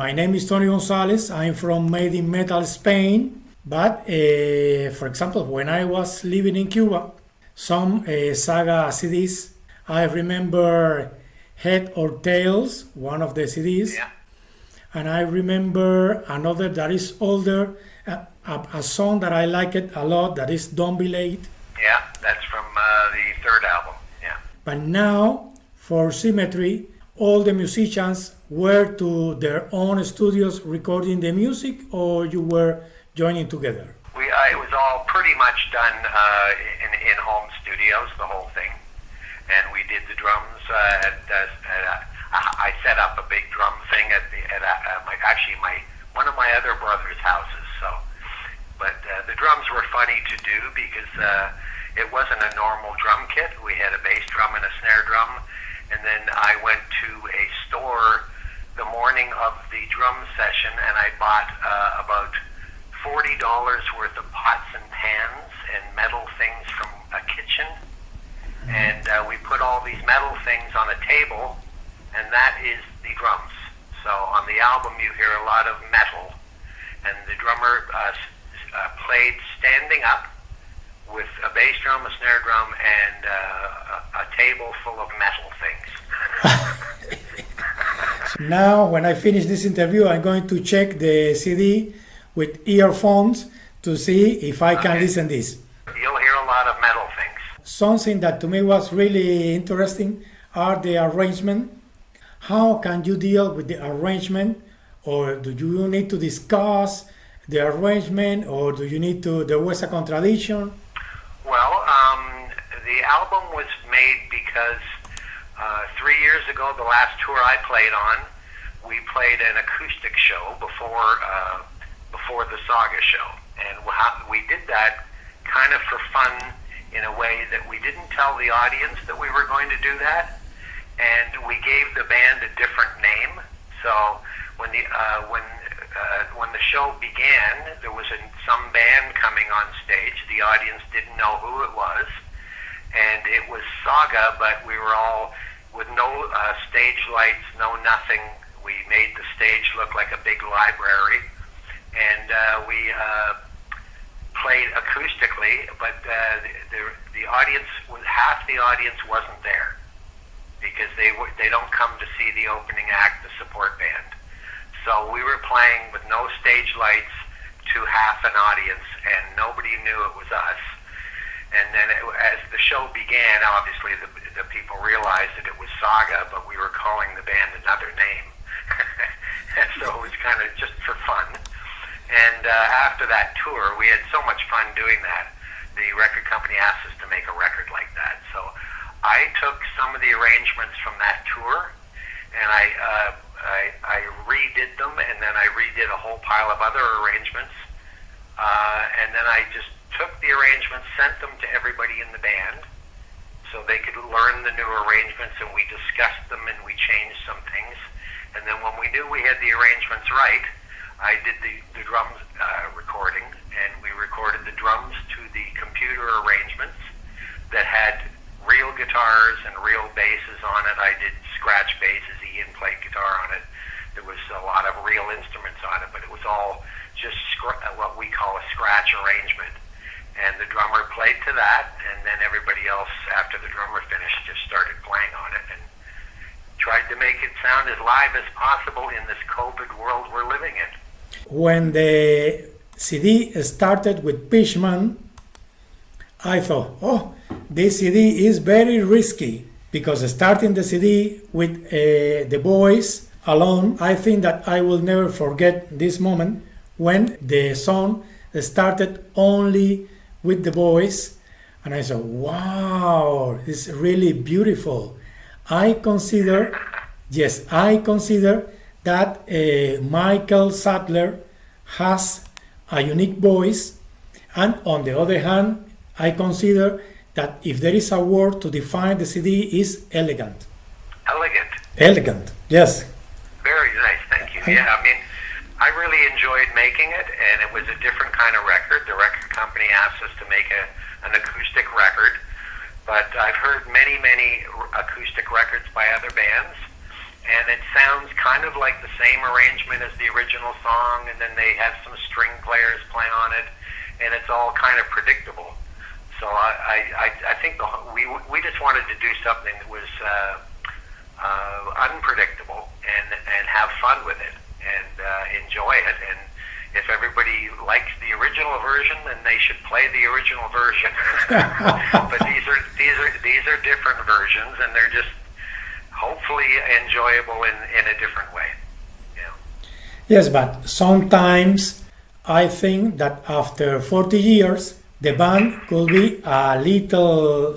My name is Tony Gonzalez. I'm from Made in Metal, Spain. But, for example, when I was living in Cuba, some Saga CDs, I remember Head or Tails, one of the CDs. Yeah. And I remember another that is older, a song that I like it a lot, that is Don't Be Late. Yeah, that's from the third album. Yeah. But now, for Symmetry, all the musicians were to their own studios recording the music, or you were joining together? It was all pretty much done in home studios, the whole thing, and we did the drums. I set up a big drum thing at one of my other brother's houses. But the drums were funny to do because it wasn't a normal drum kit. We had a bass drum and a snare drum, and then I went to a store the morning of the drum session, and I bought about $40 worth of pots and pans and metal things from a kitchen, and we put all these metal things on a table, and that is the drums. So on the album you hear a lot of metal, and the drummer played standing up with a bass drum, a snare drum, and a table full of metal things. Now, when I finish this interview, I'm going to check the CD with earphones to see if I can listen this. You'll hear a lot of metal things. Something that to me was really interesting are the arrangement. How can you deal with the arrangement, or do you need to discuss the arrangement, or do you need to, there was a contradiction? Well, the album was made because 3 years ago, the last tour I played on, we played an acoustic show before the Saga show, and we did that kind of for fun in a way that we didn't tell the audience that we were going to do that, and we gave the band a different name. So when the show began, there was some band coming on stage. The audience didn't know who it was, and it was Saga, but we were all with no stage lights, no nothing. We made the stage look like a big library, and we played acoustically, but the audience, half the audience wasn't there because they don't come to see the opening act, the support band. So we were playing with no stage lights to half an audience, and nobody knew it was us. And then as the show began, obviously the people realized that it was Saga, but we were calling the band another name. And so it was kind of just for fun. And after that tour, we had so much fun doing that. The record company asked us to make a record like that. So I took some of the arrangements from that tour, and I redid them, and then I redid a whole pile of other arrangements. And then I just took the arrangements, sent them to everybody in the band so they could learn the new arrangements, and we discussed them and we changed some things. And then when we knew we had the arrangements right, I did the drums recording, and we recorded the drums to the computer arrangements that had real guitars and real basses on it. I did scratch basses, Ian played guitar on it. There was a lot of real instruments on it, but it was all just what we call a scratch arrangement. And the drummer played to that, and then everybody else, after the drummer finished, just started playing on it and tried to make it sound as live as possible in this COVID world we're living in. When the CD started with Fishman, I thought, oh, this CD is very risky, because starting the CD with the boys alone, I think that I will never forget this moment when the song started only with the boys, and I said, wow, it's really beautiful. I consider that Michael Sattler has a unique voice, and on the other hand, I consider that if there is a word to define the CD, is elegant. Elegant, yes. Very nice, thank you. Yeah, I mean, I really enjoyed making it, and it was a different kind of record. The record company asked us to make an acoustic record, but I've heard many acoustic records by other bands, and it sounds kind of like the same arrangement as the original song, and then they have some string players play on it, and it's all kind of predictable. So I think we just wanted to do something that was unpredictable and have fun with it and enjoy it. And if everybody likes the original version, then they should play the original version. But these are different versions, and they're just hopefully enjoyable in a different way. Yeah. Yes, but sometimes I think that after 40 years, the band could be a little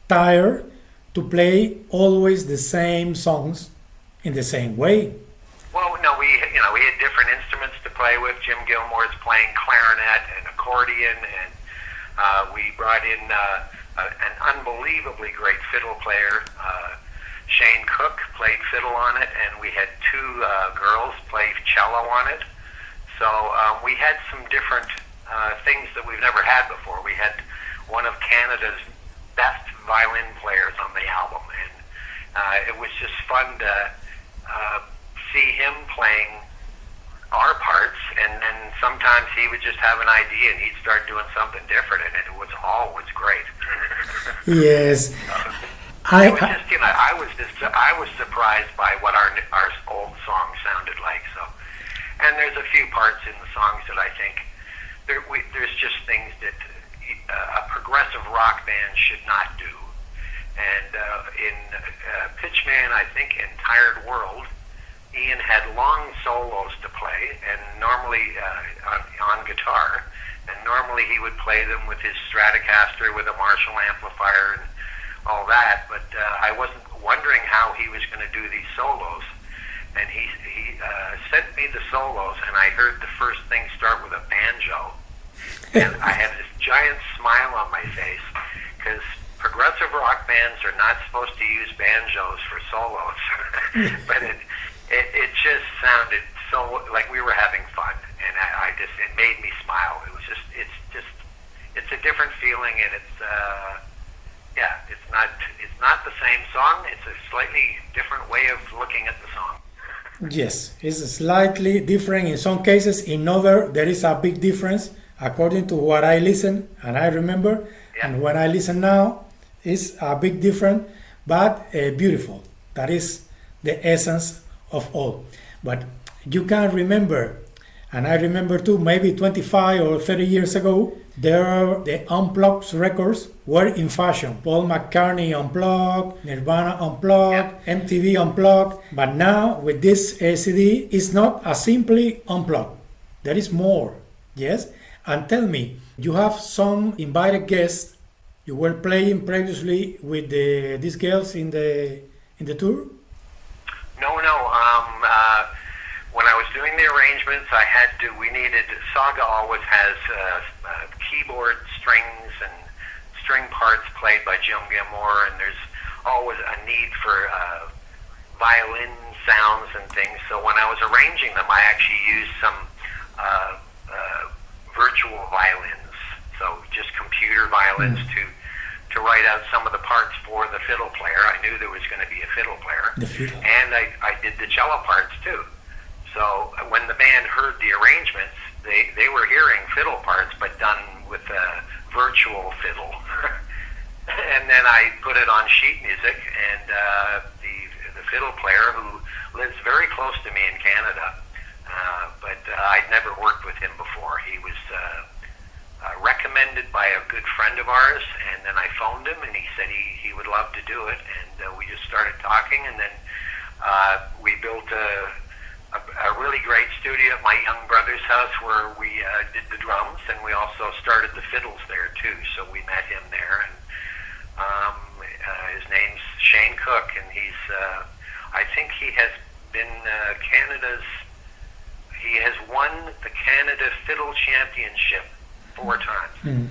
tired to play always the same songs in the same way. Well, no, we had different instruments to play with. Jim Gilmore's playing clarinet and accordion, and we brought in an unbelievably great fiddle player. Shane Cook played fiddle on it, and we had two girls play cello on it. So we had some different things that we've never had before. We had one of Canada's best violin players on the album, and it was just fun to see him playing our parts, and then sometimes he would just have an idea and he'd start doing something different, and it was always great. Yes. I was surprised by what our old songs sounded like. So, and there's a few parts in the songs that I think there's just things that a progressive rock band should not do. And in Pitchman, I think in Tired World, Ian had long solos to play, and normally on guitar, and normally he would play them with his Stratocaster with a Marshall amplifier and all that, but I wasn't wondering how he was going to do these solos, and he sent me the solos, and I heard the first thing start with a banjo, and I had this giant smile on my face, because progressive rock bands are not supposed to use banjos for solos, but it just sounded so like we were having fun, and it made me smile. It's a different feeling, and it's not the same song. It's a slightly different way of looking at the song. Yes, it's slightly different in some cases. In other, there is a big difference according to what I listen and I remember, and when I listen now, it's a big difference, but beautiful. That is the essence of all. But you can remember, and I remember too, maybe 25 or 30 years ago, the unplugged records were in fashion. Paul McCartney unplugged, Nirvana unplugged, MTV unplugged. But now with this CD, it's not a simply unplugged. There is more. Yes? And tell me, you have some invited guests. You were playing previously with these girls in the tour? No. When I was doing the arrangements, we needed, Saga always has keyboard strings and string parts played by Jim Gilmore, and there's always a need for violin sounds and things. So when I was arranging them, I actually used some virtual violins, so just computer violins to write out some of the parts for the fiddle player. I knew there was going to be a fiddle player, and I did the cello parts too. So when the band heard the arrangements, they were hearing fiddle parts, but done with a virtual fiddle. And then I put it on sheet music, and the fiddle player, who lives very close to me in Canada, but I'd never worked with him before. He was recommended by a good friend of ours, and then I phoned him, and he said he would love to do it, and we just started talking, and then we built a really great studio at my young brother's house where we did the drums, and we also started the fiddles there too, so we met him there, and his name's Shane Cook, and he's I think he has been he has won the Canada Fiddle Championship 4 times.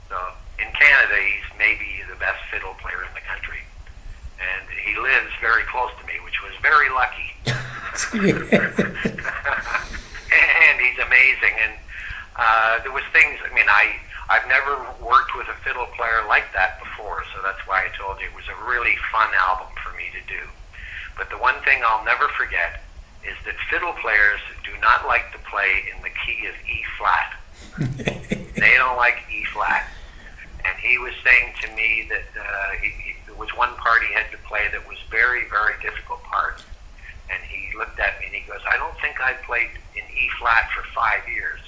So in Canada, he's maybe the best fiddle player in the country, and he lives very close to me, which was very lucky. And he's amazing, and there was things, I mean, I've never worked with a fiddle player like that before, so that's why I told you it was a really fun album for me to do. But the one thing I'll never forget is that fiddle players do not like to play in the key of E flat. They don't like E flat. And he was saying to me that there was one part he had to play that was very, very difficult part. And he looked at me and he goes, I don't think I played in E flat for 5 years.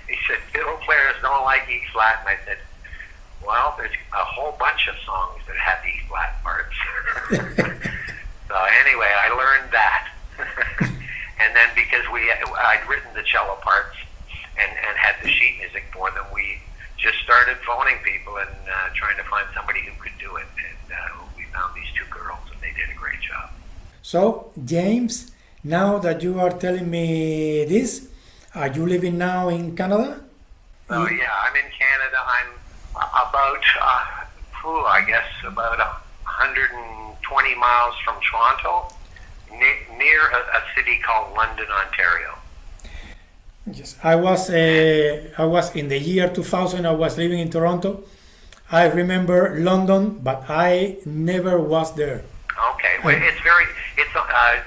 He said, fiddle players don't like E flat. And I said, well, there's a whole bunch of songs that have E flat parts. So anyway, I learned that. And then because I'd written the cello parts and had the sheet music for them, we just started phoning people and trying to find somebody who could do it. And we found these two girls, and they did a great job. So, James, now that you are telling me this, are you living now in Canada? Oh, yeah, I'm in Canada. I'm about, I guess, about 120 miles from Toronto, near a city called London, Ontario. Yes, I was in the year 2000. I was living in Toronto. I remember London, but I never was there. Okay, well, it's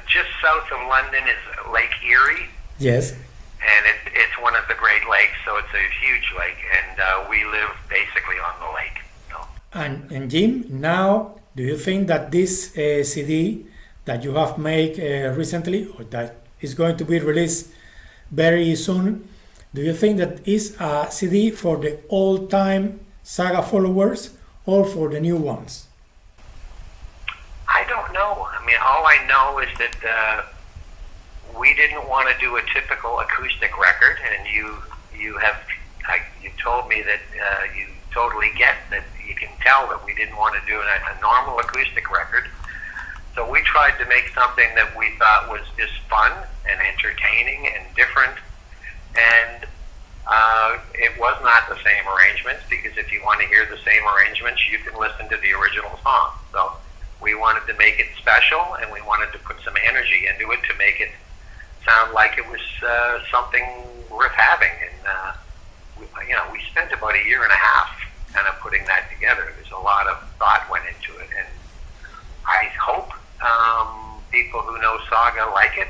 just south of London is Lake Erie. Yes. And it's one of the Great Lakes, so it's a huge lake, and we live basically on the lake. So. And Jim, now, do you think that this CD that you have made recently, or that is going to be released very soon, do you think that is a CD for the old-time Saga followers or for the new ones? I don't know. I mean, all I know is that we didn't want to do a typical acoustic record, and you told me that you totally get that. You can tell that we didn't want to do a normal acoustic record. So we tried to make something that we thought was just fun and entertaining and different. And it was not the same arrangements, because if you want to hear the same arrangements, you can listen to the original song. So we wanted to make it special, and we wanted to put some energy into it to make it sound like it was something worth having. And we spent about a year and a half kind of putting that together. There's a lot of thought went into it, and I hope people who know Saga like it.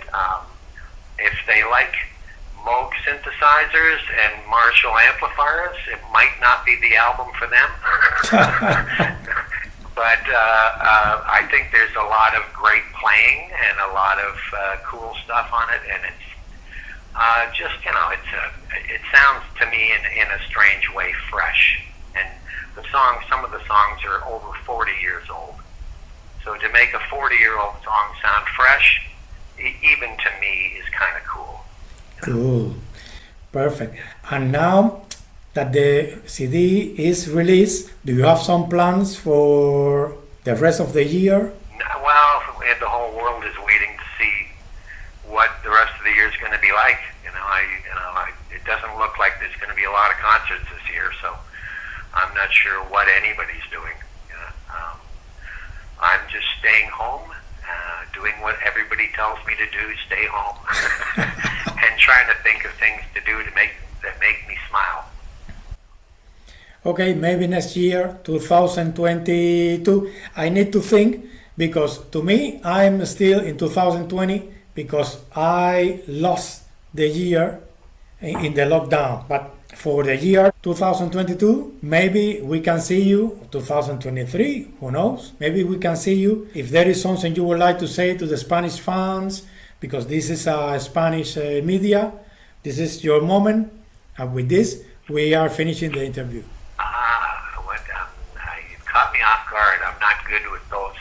If they like Moog synthesizers and Marshall amplifiers, it might not be the album for them. But I think there's a lot of great playing and a lot of cool stuff on it, and it's it sounds to me in a strange way fresh. And some of the songs are over 40 years old. So to make a 40-year-old song sound fresh, even to me, is kind of cool. Cool. Perfect. And now that the CD is released, do you have some plans for the rest of the year? Well, the whole world is waiting to see what the rest of the year is going to be like. It doesn't look like there's going to be a lot of concerts this year, so I'm not sure what anybody's doing. I'm just staying home, doing what everybody tells me to do, stay home, and trying to think of things to do that make me smile. Okay, maybe next year, 2022, I need to think, because to me, I'm still in 2020, because I lost the year in the lockdown. But for the year 2022, maybe we can see you, 2023, who knows? Maybe we can see you. If there is something you would like to say to the Spanish fans, because this is a Spanish media, this is your moment. And with this, we are finishing the interview. You caught me off guard. I'm not good with those.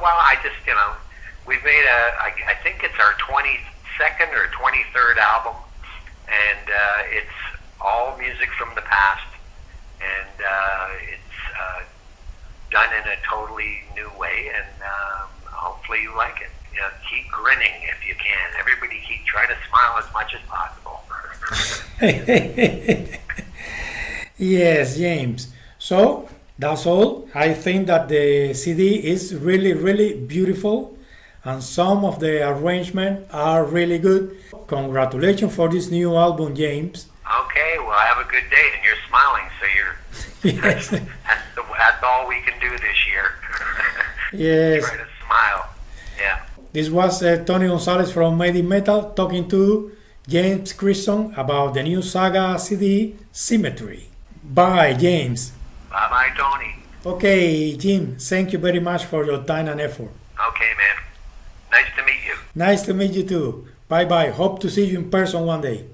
Well, I just, we've made I think it's our 22nd or 23rd album, and it's all music from the past, and it's done in a totally new way, and hopefully you like it. Keep grinning if you can. Everybody try to smile as much as possible. Yes, James. So that's all. I think that the CD is really, really beautiful, and some of the arrangements are really good. Congratulations for this new album, James. Okay, well, have a good day, and you're smiling, so you're yes. that's all we can do this year. Yes. Try to smile. Yeah. This was Tony Gonzalez from Made in Metal talking to James Crichton about the new Saga CD Symmetry. Bye, James. Bye-bye, Tony. Okay, Jim, thank you very much for your time and effort. Okay, man. Nice to meet you. Nice to meet you too. Bye-bye. Hope to see you in person one day.